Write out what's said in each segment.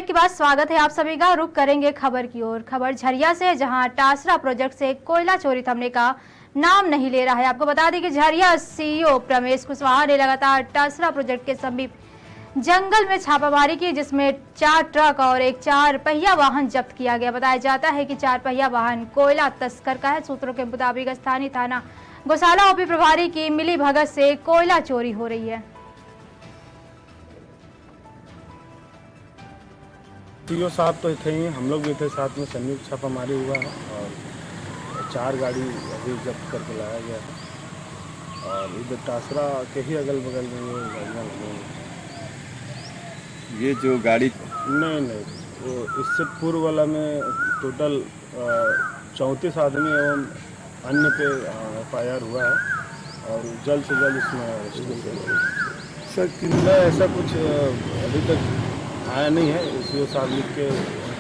Break के बाद स्वागत है आप सभी का। रुक करेंगे खबर की ओर। खबर झरिया से, जहां टासरा प्रोजेक्ट से कोयला चोरी थमने का नाम नहीं ले रहा है। आपको बता दें कि झरिया सीईओ प्रमेश कुशवाहा ने लगातार टासरा प्रोजेक्ट के समीप जंगल में छापामारी की, जिसमें 4 ट्रक और एक 4 पहिया वाहन जब्त किया गया। बताया जाता है कि 4 पहिया वाहन कोयला तस्कर का है। सूत्रों के मुताबिक स्थानीय थाना गौशाला ओपी प्रभारी की मिली भगत से कोयला चोरी हो रही है। सीओ साहब तो थे ही, हम लोग भी थे साथ में। संयुक्त छापामारी हुआ है और 4 गाड़ी अभी जब्त करके लाया गया है और इधर टासरा के ही अगल बगल में ये गाड़ियाँ लगी हैं। ये जो गाड़ी नहीं, वो इससे पूर्व वाला में टोटल 34 आदमी एवं अन्य पे FIR हुआ है और जल्द से जल्द इसमें सर ऐसा कुछ अभी तक आया नहीं है। सीओ साहब लिख के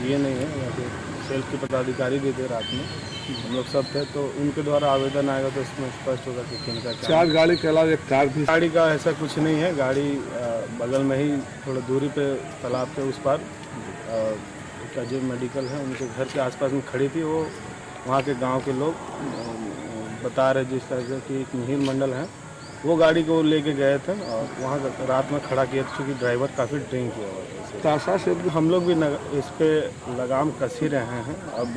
दिए नहीं है, यहाँ पे सेल्फ के पदाधिकारी भी थे, रात में हम लोग सब थे, तो उनके द्वारा आवेदन आएगा तो इसमें स्पष्ट होगा कि किनका क्या। 4 गाड़ी के अलावा एक कार भी। गाड़ी का ऐसा कुछ नहीं है। गाड़ी बगल में ही थोड़ा दूरी पे तालाब के उस पार का जो मेडिकल है उनके घर के आसपास में खड़ी थी। वो वहाँ के गाँव के लोग बता रहे जिस तरह से कि एक मिहिर मंडल है, वो गाड़ी को लेके गए थे और वहाँ रात में खड़ा किया, चूँकि ड्राइवर काफ़ी ड्रिंक किया हुआ था। ताशा से हम लोग भी इस पे लगाम कस ही रहे हैं। अब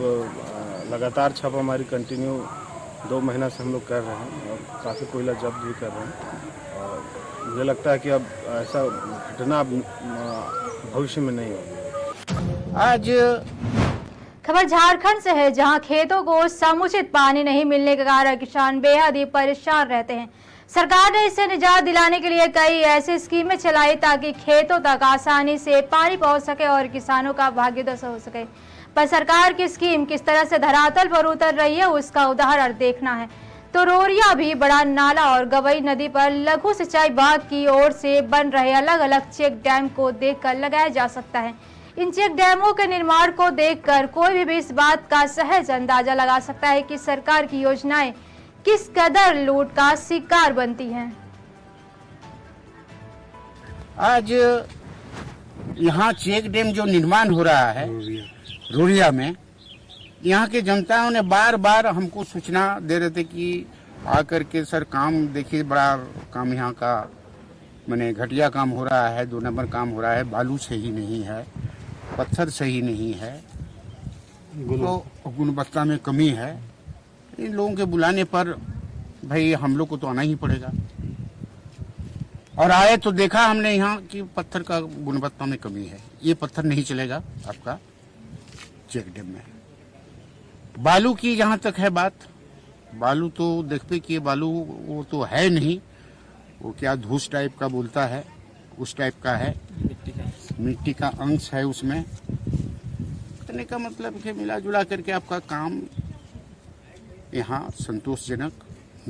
लगातार छापामारी कंटिन्यू 2 महीना से हम लोग कर रहे हैं और काफ़ी कोयला जब्त भी कर रहे हैं और मुझे लगता है कि अब ऐसा घटना भविष्य में नहीं होगी। आज खबर झारखंड से है, जहां खेतों को समुचित पानी नहीं मिलने के कारण किसान बेहद ही परेशान रहते हैं। सरकार ने इससे निजात दिलाने के लिए कई ऐसी स्कीमें चलाई ताकि खेतों तक आसानी से पानी पहुंच सके और किसानों का भाग्योदय हो सके। पर सरकार की स्कीम किस तरह से धरातल पर उतर रही है, उसका उदाहरण देखना है तो रोरिया भी बड़ा नाला और गवई नदी पर लघु सिंचाई विभाग की ओर से बन रहे अलग अलग चेक डैम को देखकर लगाया जा सकता है। इन चेक डैमों के निर्माण को देखकर कोई भी इस बात का सहज अंदाजा लगा सकता है कि सरकार की योजनाएं किस कदर लूट का शिकार बनती हैं। आज यहाँ चेक डैम जो निर्माण हो रहा है रोरिया में, यहाँ के जनताओं ने बार बार हमको सूचना दे रहे थे कि आकर के सर काम देखिए, बड़ा काम यहाँ का माने घटिया काम हो रहा है, 2 नंबर काम हो रहा है, बालू सही नहीं है, पत्थर सही नहीं है, तो गुणवत्ता में कमी है। इन लोगों के बुलाने पर भाई हम लोग को तो आना ही पड़ेगा और आए तो देखा हमने यहाँ कि पत्थर का गुणवत्ता में कमी है। ये पत्थर नहीं चलेगा आपका चेक डैम में। बालू की जहाँ तक है बात, बालू तो देखते कि बालू वो तो है नहीं, वो क्या धूस टाइप का बोलता है, उस टाइप का है, मिट्टी का अंश है उसमें। कहने का मतलब कि मिला जुला करके आपका काम यहाँ संतोषजनक।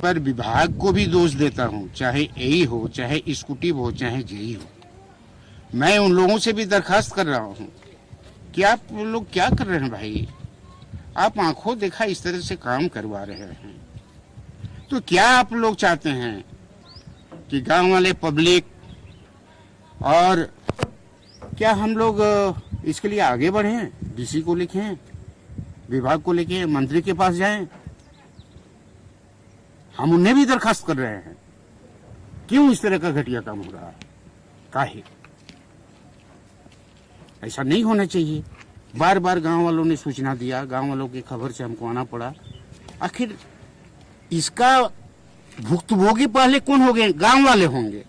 पर विभाग को भी दोष देता हूँ, चाहे एई हो, चाहे एक्जीक्यूटिव हो, चाहे जेई हो। मैं उन लोगों से भी दरखास्त कर रहा हूँ कि आप लोग क्या कर रहे हैं भाई, आप आंखों देखा इस तरह से काम करवा रहे हैं, तो क्या आप लोग चाहते हैं कि गांव वाले पब्लिक और क्या हम लोग इसके लिए आगे बढ़े, डीसी को लिखें, विभाग को लेके मंत्री के पास जाएं? हम उन्हें भी दरखास्त कर रहे हैं, क्यों इस तरह का घटिया काम हो रहा है, काहे? ऐसा नहीं होना चाहिए। बार बार गांव वालों ने सूचना दिया, गांव वालों की खबर से हमको आना पड़ा। आखिर इसका भुक्तभोगी पहले कौन होंगे? गांव वाले होंगे।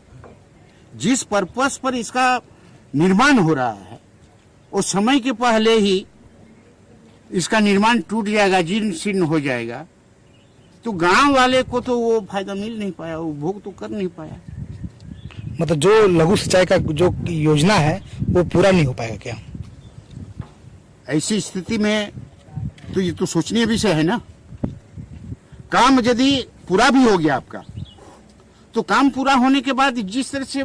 जिस पर्पस पर इसका निर्माण हो रहा है उस समय के पहले ही इसका निर्माण टूट जाएगा, जीर्ण शीर्ण हो जाएगा, तो गांव वाले को तो वो फायदा मिल नहीं पाया, वो भोग तो कर नहीं पाया। मतलब जो लघु सिंचाई का जो योजना है वो पूरा नहीं हो पाएगा क्या? ऐसी स्थिति में तो ये तो सोचनीय विषय है ना। काम यदि पूरा भी हो गया आपका, तो काम पूरा होने के बाद जिस तरह से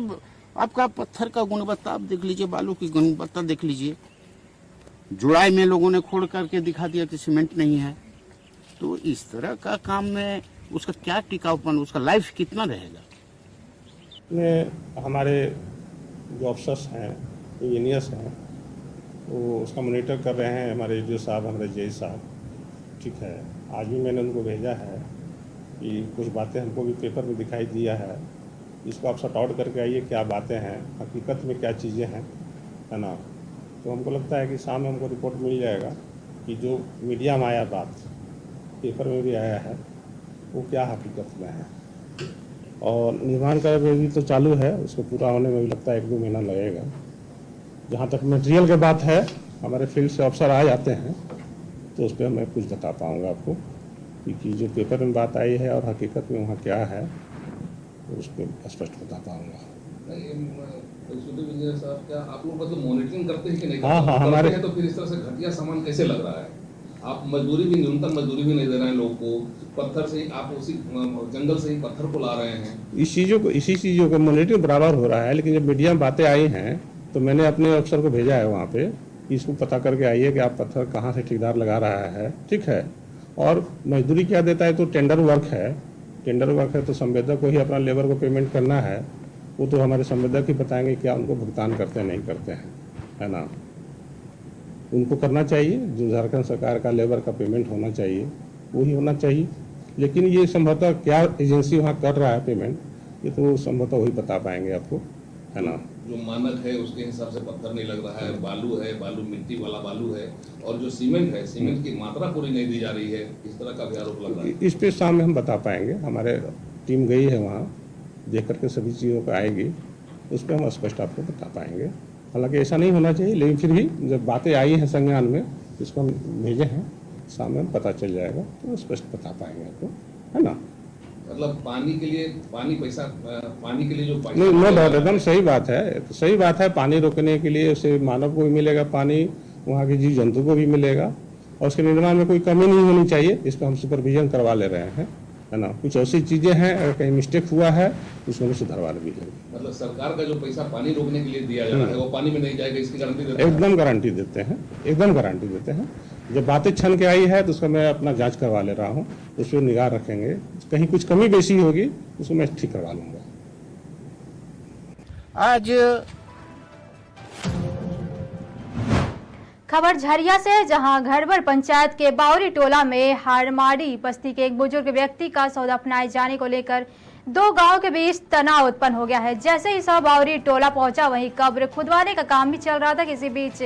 आपका पत्थर का गुणवत्ता आप देख लीजिए, बालू की गुणवत्ता देख लीजिए, जुड़ाई में लोगों ने खोद करके दिखा दिया कि सीमेंट नहीं है, तो इस तरह का काम में उसका क्या टिकाऊपन, उसका लाइफ कितना रहेगा? में हमारे जो अफसर्स हैं, इंजीनियर्स हैं, वो उसका मॉनिटर कर रहे हैं हमारे एडीओ साहब, हमारे जेई साहब। ठीक है, आज भी मैंने उनको भेजा है कि कुछ बातें हमको भी पेपर में दिखाई दिया है, इसको आप सॉर्ट आउट करके आइए, क्या बातें हैं, हकीकत में क्या चीज़ें हैं, है ना। तो हमको लगता है कि शाम में हमको रिपोर्ट मिल जाएगा कि जो मीडिया में आया बात, पेपर में भी आया है, वो क्या हकीकत में है। और निर्माण कार्य भी तो चालू है, उसको पूरा होने में भी लगता है 1-2 महीना लगेगा। जहाँ तक मटेरियल की बात है, हमारे फील्ड से अफसर आ जाते हैं तो उस पर मैं कुछ बता पाऊँगा आपको कि जो पेपर में बात आई है और हकीकत में वहाँ क्या है, तो उस पर स्पष्ट बता पाऊँगा। इंजीनियर साहब, क्या आप लोग मतलब मॉनिटरिंग करते हैं कि नहीं? हाँ, हमारे तो फिर इस तरह से घटिया सामान कैसे लग रहा है? आप मजदूरी भी, न्यूनतम मजदूरी भी नहीं दे रहे हैं लोगों को, पत्थर से ही आप उसी जंगल से ही पत्थर को ला रहे हैं। इसी चीज़ों को मॉनिटरिंग बराबर हो रहा है, लेकिन जब मीडिया में बातें आई हैं तो मैंने अपने अफसर को भेजा है वहाँ पे, इसको पता करके आइए कि आप पत्थर कहाँ से ठेकेदार लगा रहा है। ठीक है, और मजदूरी क्या देता है, तो टेंडर वर्क है, तो संवेदक को ही अपना लेबर को पेमेंट करना है। वो तो हमारे संवेदक ही बताएंगे क्या उनको भुगतान करते हैं नहीं करते हैं, है ना। उनको करना चाहिए, जो झारखंड सरकार का लेबर का पेमेंट होना चाहिए वही होना चाहिए। लेकिन ये संभवतः क्या एजेंसी वहाँ कर रहा है पेमेंट, ये तो संभवतः वही बता पाएंगे आपको, है ना। जो मानक है उसके हिसाब से पत्थर नहीं लग रहा है, बालू है, बालू मिट्टी वाला बालू है, और जो सीमेंट है, सीमेंट की मात्रा पूरी नहीं दी जा रही है, इस तरह का भी आरोप लग रहा है। इस पे शाम में हम बता पाएंगे, हमारे टीम गई है वहाँ, देख करके सभी चीज़ों को आएगी, उस पर हम स्पष्ट आपको बता पाएंगे। हालांकि ऐसा नहीं होना चाहिए, लेकिन फिर भी जब बातें आई हैं संज्ञान में, इसको हम भेजे हैं, शाम में पता चल जाएगा तो स्पष्ट बता पाएंगे आपको, है ना। मतलब पानी के लिए जो पैसा नहीं, नो डाउट, एकदम सही बात है। पानी रोकने के लिए उसे मानव को भी मिलेगा पानी, वहाँ के जीव जंतु को भी मिलेगा, और उसके निर्माण में कोई कमी नहीं होनी चाहिए। इस पर हम सुपरविजन करवा ले रहे हैं, है ना। कुछ ऐसी चीज़ें हैं, अगर कहीं मिस्टेक हुआ है उसको हम सुधारवा भी लेंगे। मतलब सरकार का जो पैसा पानी रोकने के लिए दिया जा रहा है वो पानी में नहीं जाएगा, इसकी गारंटी देते हैं? एकदम गारंटी देते हैं। जब बातें छन के आई है तो उसका मैं अपना जांच करवा ले रहा हूँ, उस पर निगाह रखेंगे, कहीं कुछ कमी बेसी होगी उसको मैं ठीक करवा लूँगा। आज खबर झरिया से, जहां घरबर पंचायत के बावरी टोला में हारमाड़ी बस्ती के एक बुजुर्ग व्यक्ति का शव दफनाए जाने को लेकर 2 गांव के बीच तनाव उत्पन्न हो गया है। जैसे ही शव बावरी टोला पहुंचा, वहीं कब्र खुदवाने का काम भी चल रहा था। किसी बीच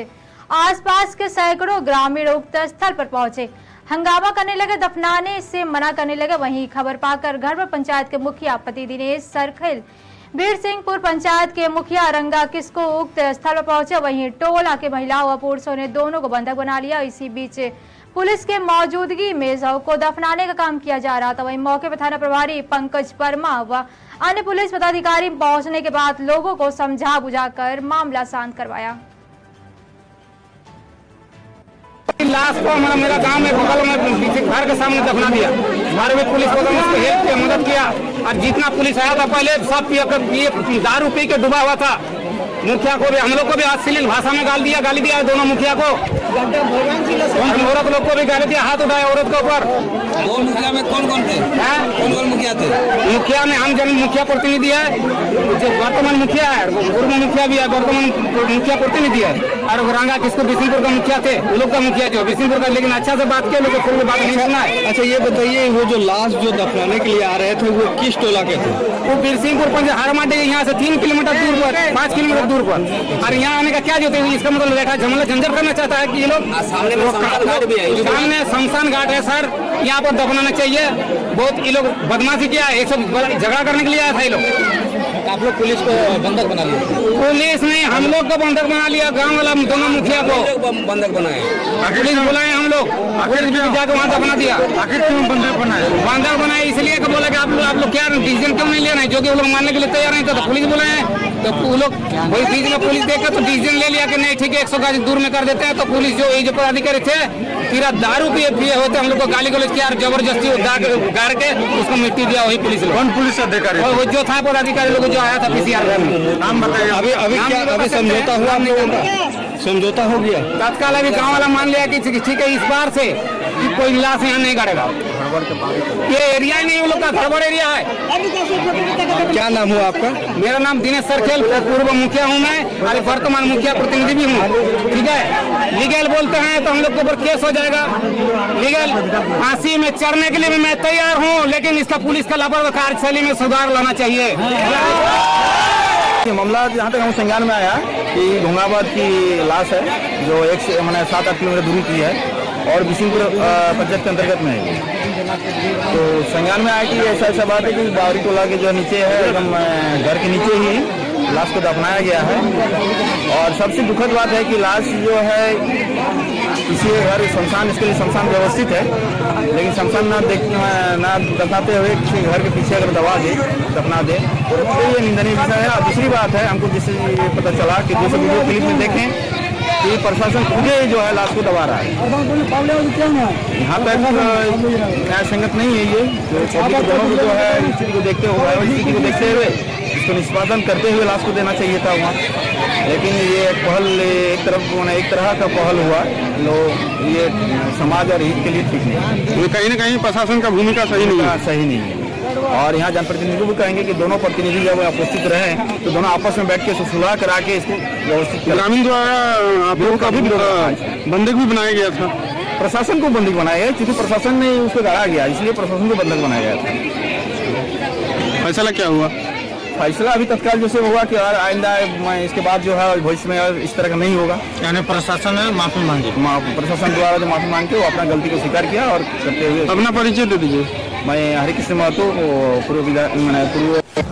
आसपास के सैकड़ों ग्रामीण उक्त स्थल पर पहुंचे, हंगामा करने लगे, दफनाने से मना करने लगे। वहीं खबर पाकर घरबर पंचायत के मुखिया पति दिनेश सरखेल, बीरसिंहपुर पंचायत के मुखिया रंगा किसको उक्त स्थल पर पहुंचे। वहीं टोला के महिलाओं व पुरुषों ने दोनों को बंधक बना लिया। इसी बीच पुलिस के मौजूदगी में शव को दफनाने का काम किया जा रहा था। वहीं मौके पर थाना प्रभारी पंकज वर्मा व अन्य पुलिस पदाधिकारी पहुंचने के बाद लोगों को समझा बुझाकर मामला शांत करवाया। लाश को मेरा गांव में बगल में पीछे घर के सामने दफना दिया। हमारे भी पुलिस को हेल्प किया, मदद किया, और जितना पुलिस आया था पहले सब पिए दारू पी के डूबा हुआ था। मुखिया को भी, हम लोग को भी अश्लील भाषा में गाली दिया दोनों मुखिया को, औरत लोग को भी गाली दिया, हाथ उठाया औरत के ऊपर। दो मुखिया में कौन थे? कौन मुखिया थे? मुखिया में हम जन मुखिया प्रतिनिधि है, जो वर्तमान मुखिया है, पूर्व मुखिया भी है, वर्तमान मुखिया प्रतिनिधि है, और रंगा किसको बिशनपुर का मुखिया थे, वो लोग का मुखिया जो बिशनपुर का। लेकिन अच्छा से बात किया, लोग को बात नहीं सुना है। अच्छा ये बताइए, वो जो लाश जो दफनाने के लिए आ रहे थे वो किस टोला के थे? वो बीरसिंहपुर पंचायत हारमाटी यहाँ से 3 किलोमीटर दूर पर, 5 किलोमीटर दूर पर। और यहाँ आने का क्या जो है, इसका मतलब बैठा झमला झंझट करना चाहता है कि ये लोग। सामने शमशान घाट है सर, यहाँ पर दफनाना चाहिए। बहुत ये लोग बदमाशी किया है, सब झगड़ा करने के लिए आया था ये लोग। आप लोग पुलिस को बंधक बना लिया? पुलिस ने हम लोग को बंधक बना लिया, गांव वाला दोनों मुखिया को बंधक बनाए। पुलिस बुलाए हम लोग, आखिर जाकर वहाँ दफना दिया। आखिर क्यों बंधक बनाए? इसलिए कि बोला कि आप लोग क्या डिसीजन क्यों नहीं लेना है, जो कि वो लोग मानने के लिए तैयार नहीं था। तो पुलिस बुलाए, तो वो लोग वही चीज में पुलिस देखकर तो डिसीजन ले लिया कि नहीं ठीक है 100 गज दूर में कर देते हैं। तो पुलिस जो पदाधिकारी थे फिर दारू पिए होते हम लोग को गाली गलौज किया, जबरदस्ती गाड़ के उसको मिट्टी दिया। वही पुलिस लोग। कौन पुलिस अधिकारी? वो जो था पदाधिकारी लोग जो आया था पीसीआर घर में। नाम बताइए। अभी समझौता हुआ हम लोगों का? समझौता हो गया तत्काल। अभी गाँव वाला मान लिया कि ठीक है इस बार से कोई लाश यहाँ नहीं गाड़ेगा। ये एरिया ही नहीं उन लोग का, गड़बड़ एरिया है। क्या नाम हुआ आपका? मेरा नाम दिनेश सरखेल, पूर्व मुखिया हूँ मैं, अरे वर्तमान मुखिया प्रतिनिधि भी हूँ। ठीक है, लीगल बोलते हैं तो हम लोग के ऊपर केस हो जाएगा। लीगल फांसी में चढ़ने के लिए भी मैं तैयार हूँ, लेकिन इसका पुलिस का लापरवाही कार्यशैली में सुधार लाना चाहिए। ये मामला जहाँ तक हम संज्ञान में आया कि घोंगाबाद की लाश है जो 7-8 किलोमीटर दूरी की है और बिशनपुर पंचायत के अंतर्गत में है। तो संज्ञान में आया कि ऐसा बात है कि बावरी टोला के जो नीचे है, एकदम घर के नीचे ही लाश को दफनाया गया है। और सबसे दुखद बात है कि लाश जो है किसी घर शमशान, इसके लिए शमशान व्यवस्थित है, लेकिन शमशान ना दफनाते हुए किसी घर के पीछे अगर दफना दे तो ये निंदनीय विषय है। और दूसरी बात है, हमको जिससे ये पता चला कि दूसरे वीडियो क्लिप में देखें कि प्रशासन खुद ही जो है लाश को दबा रहा है। यहाँ तक न्याय संगत नहीं है ये, जो दोनों को जो है स्थिति को देखते हुए, स्थिति को देखते हुए इसको निष्पादन करते हुए लाश को देना चाहिए था वहाँ। लेकिन ये पहल एक तरह का पहल हुआ, लोग ये समाज और हित के लिए ठीक नहीं। ये कहीं न कहीं प्रशासन का भूमिका सही नहीं है। और यहाँ जनप्रतिनिधि भी कहेंगे कि दोनों प्रतिनिधि जब उपस्थित रहे तो दोनों आपस में बैठ के सुलह करा के इसको व्यवस्थित। ग्रामीण द्वारा आप लोगों का भी बंधक भी बनाया गया था। प्रशासन को बंधक बनाया गया, क्योंकि प्रशासन ने उसको गाड़ा गया, इसलिए प्रशासन को बंधक बनाया गया था। फैसला क्या हुआ? फैसला अभी तत्काल जैसे हुआ कि आइंदा इसके बाद जो है भविष्य में इस तरह का नहीं होगा। यानी प्रशासन ने माफी मांगी, प्रशासन द्वारा जो माफी मांग के वो अपना गलती को स्वीकार किया और करते हुए। अपना परिचय दे दीजिए। मैं हरिकृष्ण महतो, पूर्व।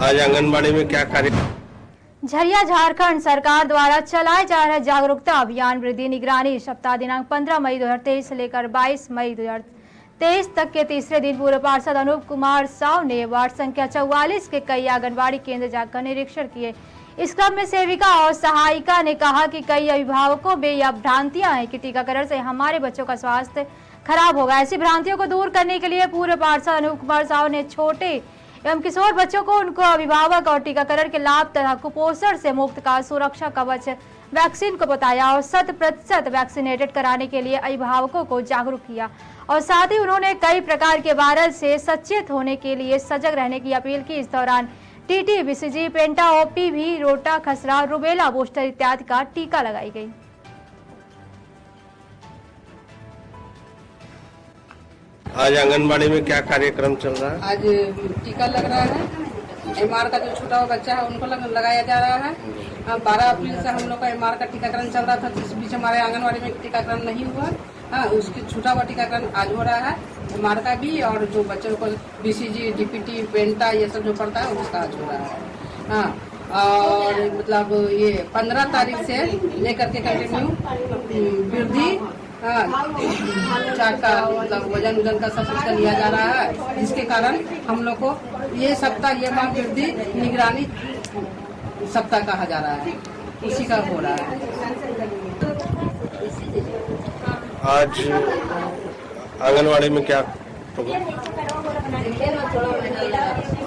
आज आंगनबाड़ी में क्या कार्य? झरिया झारखंड सरकार द्वारा चलाए जा रहे जागरूकता अभियान वृद्धि निगरानी सप्ताह दिनांक 15 मई 2023 से लेकर 22 मई 2023 तक के तीसरे दिन पूर्व पार्षद अनूप कुमार साव ने वार्ड संख्या 44 के कई आंगनबाड़ी केंद्र जाकर निरीक्षण किए। इस क्रम में सेविका और सहायिका ने कहा कि कई अभिभावकों में यह भ्रांतियां हैं कि टीकाकरण से हमारे बच्चों का स्वास्थ्य खराब होगा। ऐसी भ्रांतियों को दूर करने के लिए पूर्व पार्षद अनूप कुमार साव ने छोटे एवं किशोर बच्चों को उनको अभिभावक और टीकाकरण के लाभ तथा कुपोषण से मुक्त का सुरक्षा कवच वैक्सीन को बताया और 100% वैक्सीनेटेड कराने के लिए अभिभावकों को जागरूक किया। और साथ ही उन्होंने कई प्रकार के वायरस से सचेत होने के लिए सजग रहने की अपील की। इस दौरान टीटी, बीसीजी, पेंटा, ओपीवी, रोटा, खसरा, रुबेला बूस्टर इत्यादि का टीका लगाई गई। आज आंगनबाड़ी में क्या कार्यक्रम चल रहा है? आज टीका लग रहा है। एमआर का जो छोटा बच्चा है उनको लगाया जा रहा है। 12 अप्रैल से हम लोग का एमआर का टीकाकरण चल रहा था, जिस बीच हमारे आंगनबाड़ी में टीकाकरण नहीं हुआ। उसके छोटा हुआ टीकाकरण आज हो रहा है, एमआर का भी, और जो बच्चों को बीसीजी, डीपीटी, पेंटा ये सब जो पड़ता है उसका आज हो रहा है। और मतलब ये 15 तारीख से लेकर के कंटिन्यू वृद्धि चार्ट का मतलब वजन का सब कुछ का लिया जा रहा है, जिसके कारण हम लोग को ये सप्ताह, ये माह वृद्धि निगरानी सप्ताह कहा जा रहा है, उसी का हो रहा है। आज आंगनबाड़ी में क्या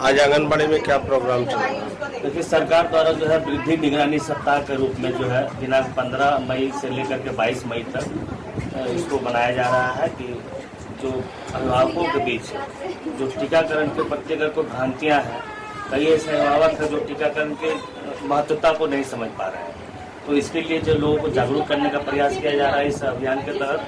आज आंगनबाड़ी में क्या प्रोग्राम चल रहा है? देखिए, सरकार द्वारा जो है वृद्धि निगरानी सप्ताह के रूप में जो है दिनांक 15 मई से लेकर के 22 मई तक इसको बनाया जा रहा है कि जो अभिभावकों के बीच जो टीकाकरण के प्रति अगर कोई भ्रांतियाँ हैं, कई ऐसे अभिभावक हैं जो टीकाकरण के महत्वता को नहीं समझ पा रहे हैं, तो इसके लिए जो लोगों को जागरूक करने का प्रयास किया जा रहा है इस अभियान के तहत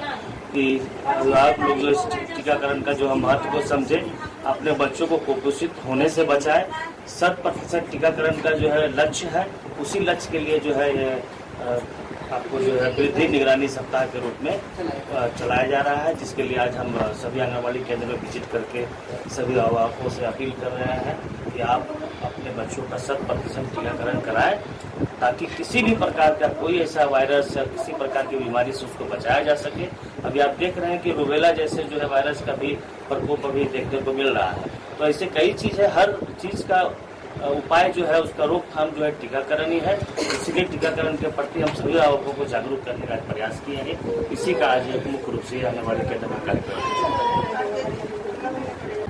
कि अभिभावक लोग जो इस टीकाकरण का जो हम महत्व को समझे, अपने बच्चों को कुपोषित होने से बचाए। 100% टीकाकरण का जो है लक्ष्य है, उसी लक्ष्य के लिए जो है ये आपको जो है वृद्धि निगरानी सप्ताह के रूप में चलाया जा रहा है, जिसके लिए आज हम सभी आंगनबाड़ी केंद्र में विजिट करके सभी अभिभावकों से अपील कर रहे हैं कि आप अपने बच्चों का 100% टीकाकरण कराएं, ताकि किसी भी प्रकार का कोई ऐसा वायरस या किसी प्रकार की बीमारी से उसको बचाया जा सके। अभी आप देख रहे हैं कि रुबेला जैसे जो है वायरस का भी प्रकोप अभी देखने को मिल रहा है। तो ऐसे कई चीज़ है, हर चीज़ का उपाय जो है उसका रोकथाम जो है टीकाकरण ही है। इसलिए टीकाकरण के प्रति हम सभी अभिभावकों को जागरूक करने का प्रयास किए हैं। इसी का आज मुख्य रूप से आंगनबाड़ी केंद्र में कार्यक्रम।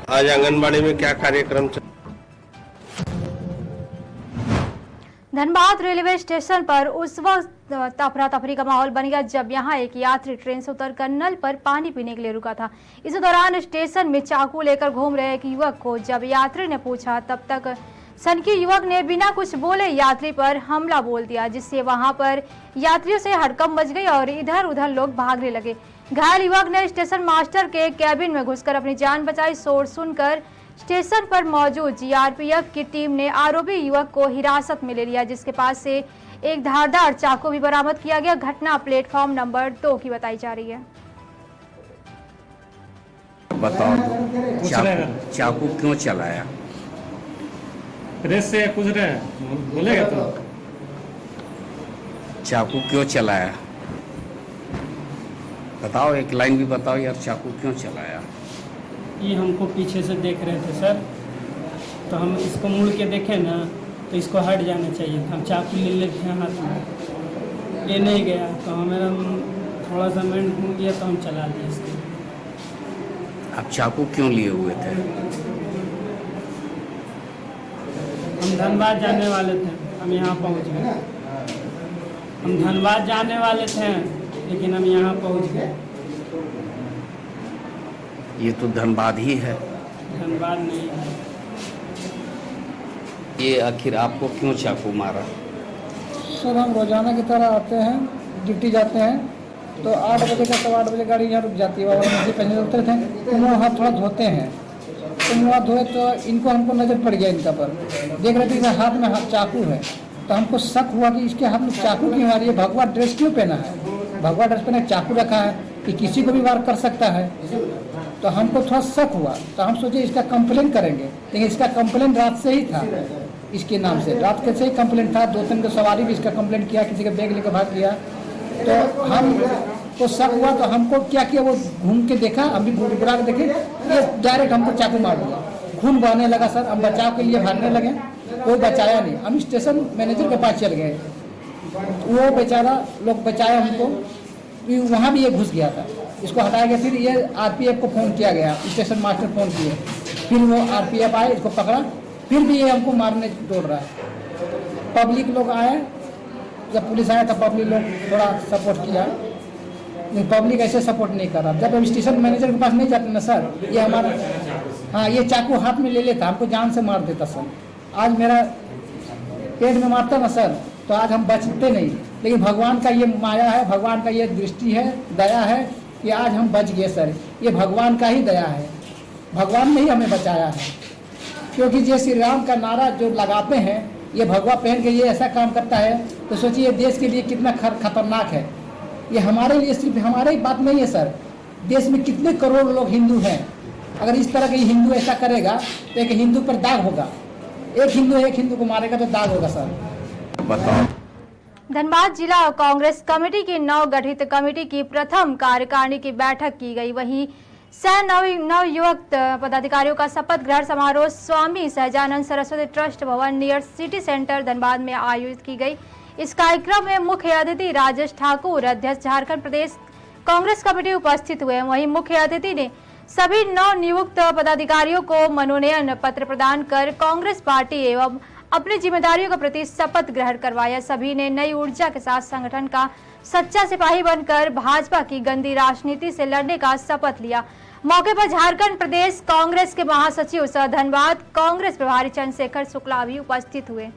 आज आंगनबाड़ी में क्या कार्यक्रम धनबाद रेलवे स्टेशन पर उस वक्त अफरा तफरी का माहौल बन गया जब यहां एक यात्री ट्रेन से उतरकर नल पर पानी पीने के लिए रुका था। इसी दौरान स्टेशन में चाकू लेकर घूम रहे एक युवक को जब यात्री ने पूछा तब तक सनकी युवक ने बिना कुछ बोले यात्री पर हमला बोल दिया, जिससे वहां पर यात्रियों से हड़कंप मच गई और इधर उधर लोग भागने लगे। घायल युवक ने स्टेशन मास्टर के कैबिन में घुसकर अपनी जान बचाई। शोर सुनकर स्टेशन पर मौजूद जीआरपीएफ की टीम ने आरोपी युवक को हिरासत में ले लिया, जिसके पास से एक धारदार चाकू भी बरामद किया गया। घटना प्लेटफॉर्म नंबर 2 की बताई जा रही है। बताओ चाकू क्यों चलाया? प्रेस से कुछ रहे बोलेगा तो चाकू क्यों चलाया? बताओ, एक लाइन भी बताओ यार, चाकू क्यों चलाया? ये हमको पीछे से देख रहे थे सर, तो हम इसको मुड़ के देखे ना तो इसको हट जाना चाहिए था। हम चाकू ले लेते हैं हाथ में, ये नहीं गया तो हमारा थोड़ा सा माइंड घूम गया तो हम चला लिए इसको। आप चाकू क्यों लिए हुए थे? हम धनबाद जाने वाले थे, हम यहाँ पहुँच गए। हम धनबाद जाने वाले थे लेकिन हम यहाँ पहुँच गए। ये तो धनबाद ही है। धनबाद नहीं है। ये आखिर आपको क्यों चाकू मारा? सर हम रोजाना की तरह आते हैं, ड्यूटी जाते हैं, तो 8 बजे का 8:15 बजे गाड़ी यहाँ रुक जाती है। बाबा मुझे पैसेंजर उतरे थे तो मुँह हाथ थोड़ा धोते हैं, तो मुँह हाथ धोए तो इनको हमको नज़र पड़ गया इनका पर, देख रहे थे कि हाथ में चाकू है, तो हमको शक हुआ कि इसके हाथ में चाकू क्यों आ रही है, भगवा ड्रेस क्यों पहना है, भगवा ड्रेस पहने चाकू रखा है कि किसी को भी वार कर सकता है। तो हमको थोड़ा शक हुआ, तो हम सोचे इसका कंप्लेन करेंगे, लेकिन इसका कंप्लेन रात से ही था। इसके नाम से रात के से ही कंप्लेन था। 2-3 को सवारी भी इसका कंप्लेन किया, किसी का बैग लेकर भाग गया। तो हम को शक हुआ, तो हमको क्या किया, वो घूम के देखा, हम भी बुरा के देखे, ये डायरेक्ट हमको चाकू मार दिया। खून बहने लगा सर, हम बचाव के लिए भागने लगे, कोई बचाया नहीं। हम स्टेशन मैनेजर के पास चल गए, वो बेचारा लोग बचाया हमको। वहाँ भी ये घुस गया था, इसको हटाया गया। फिर ये आरपीएफ को फ़ोन किया गया, स्टेशन मास्टर फ़ोन किए, फिर वो आरपीएफ आए, इसको पकड़ा, फिर भी ये हमको मारने दौड़ रहा है। पब्लिक लोग आए, जब पुलिस आया तब पब्लिक लोग थोड़ा सपोर्ट किया, लेकिन पब्लिक ऐसे सपोर्ट नहीं कर रहा। जब हम स्टेशन मैनेजर के पास नहीं जाते ना सर, ये हमारा हाँ ये चाकू हाथ में ले लेता, हमको जान से मार देता सर। आज मेरा पेट में मारता ना सर, तो आज हम बचते नहीं। लेकिन भगवान का ये माया है, भगवान का ये दृष्टि है, दया है कि आज हम बच गए सर। ये भगवान का ही दया है, भगवान ने ही हमें बचाया है। क्योंकि ये श्री राम का नारा जो लगाते हैं, ये भगवा पहन के ये ऐसा काम करता है, तो सोचिए देश के लिए कितना खतरनाक है। ये हमारे लिए सिर्फ हमारे ही बात नहीं है सर, देश में कितने करोड़ लोग हिंदू हैं। अगर इस तरह के हिंदू ऐसा करेगा तो एक हिंदू पर दाग होगा, एक हिंदू को मारेगा तो दाग होगा सर। बताओ। धनबाद जिला कांग्रेस कमेटी की नवगठित कमेटी की प्रथम कार्यकारिणी की बैठक की गई। वहीं नवयुक्त पदाधिकारियों का शपथ ग्रहण समारोह स्वामी सहजानंद सरस्वती ट्रस्ट भवन नियर सिटी सेंटर धनबाद में आयोजित की गई। इस कार्यक्रम में मुख्य अतिथि राजेश ठाकुर, अध्यक्ष झारखंड प्रदेश कांग्रेस कमेटी उपस्थित हुए। वहीं मुख्य अतिथि ने सभी नवनियुक्त पदाधिकारियों को मनोनयन पत्र प्रदान कर कांग्रेस पार्टी एवं अपनी जिम्मेदारियों के प्रति शपथ ग्रहण करवाया। सभी ने नई ऊर्जा के साथ संगठन का सच्चा सिपाही बनकर भाजपा की गंदी राजनीति से लड़ने का शपथ लिया। मौके पर झारखंड प्रदेश कांग्रेस के महासचिव सह धनबाद कांग्रेस प्रभारी चंद्रशेखर शुक्ला भी उपस्थित हुए।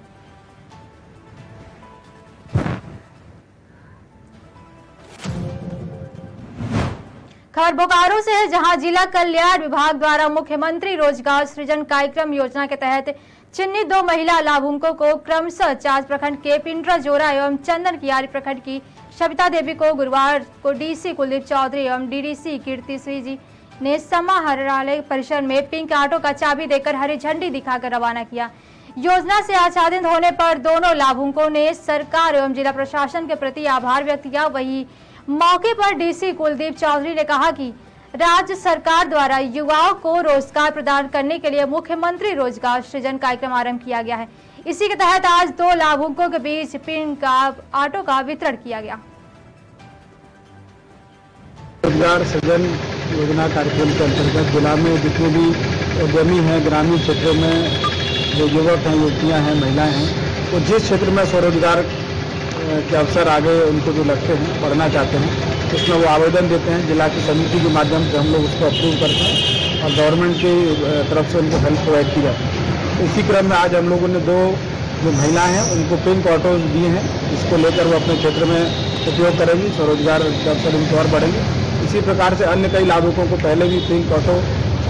खबर बोकारो से है, जहां जिला कल्याण विभाग द्वारा मुख्यमंत्री रोजगार सृजन कार्यक्रम योजना के तहत चिन्हित 2 महिला लाभुकों को क्रमशः चास प्रखंड के पिंडरा जोरा एवं चंदन कियारी प्रखंड की सविता देवी को गुरुवार को डीसी कुलदीप चौधरी एवं डीडीसी कीर्ति श्री जी ने समाहरणालय परिसर में पिंक ऑटो का चाबी देकर हरी झंडी दिखाकर रवाना किया। योजना से आच्छादित होने पर दोनों लाभुकों ने सरकार एवं जिला प्रशासन के प्रति आभार व्यक्त किया। वहीं मौके पर डीसी कुलदीप चौधरी ने कहा कि राज्य सरकार द्वारा युवाओं को रोजगार प्रदान करने के लिए मुख्यमंत्री रोजगार सृजन कार्यक्रम आरंभ किया गया है। इसी के तहत आज 2 लाभुकों के बीच पिंक ऑटो का वितरण किया गया। रोजगार सृजन योजना कार्यक्रम के अंतर्गत जिला में जितने भी उद्यमी हैं, ग्रामीण क्षेत्रों में जो युवक हैं, युवतियां हैं, महिलाएं हैं, तो जिस क्षेत्र में स्वरोजगार के अवसर आगे उनको जो लगते हैं, पढ़ना चाहते हैं, उसमें वो आवेदन देते हैं। जिला की समिति के माध्यम से हम लोग उसको अप्रूव करते हैं और गवर्नमेंट की तरफ से उनको हेल्प प्रोवाइड की जाती है। तो इसी क्रम में आज हम लोगों ने 2 जो महिलाएं हैं उनको पिंक ऑटोज दिए हैं। इसको लेकर वो अपने क्षेत्र में उपयोग करेंगी, स्वरोजगार के अवसर उनको और बढ़ेंगे। इसी प्रकार से अन्य कई लाभुकों को पहले भी पिंक ऑटो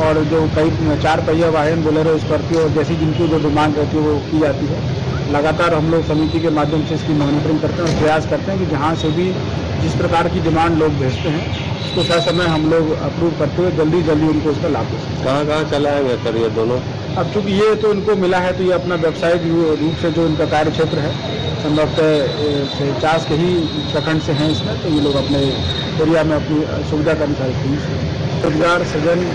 और जो कई 4 पहिया वाहन, बोलेरो, स्कॉर्पियो जैसी जिनकी जो डिमांड रहती है वो की जाती है। लगातार हम लोग समिति के माध्यम से इसकी मॉनिटरिंग करते हैं और प्रयास करते हैं कि जहाँ से भी जिस प्रकार की डिमांड लोग भेजते हैं उसको समय हम लोग अप्रूव करते हुए जल्दी उनको इसका लाभ दे सकते हैं। कहाँ चलाएंगे सर ये दोनों? अब चूँकि ये तो इनको मिला है तो ये अपना व्यावसायिक रूप से जो इनका कार्य क्षेत्र है संभवतः 50 के ही प्रखंड से हैं इसमें, तो ये लोग अपने एरिया में अपनी सुविधा के अनुसार रोजगार सृजन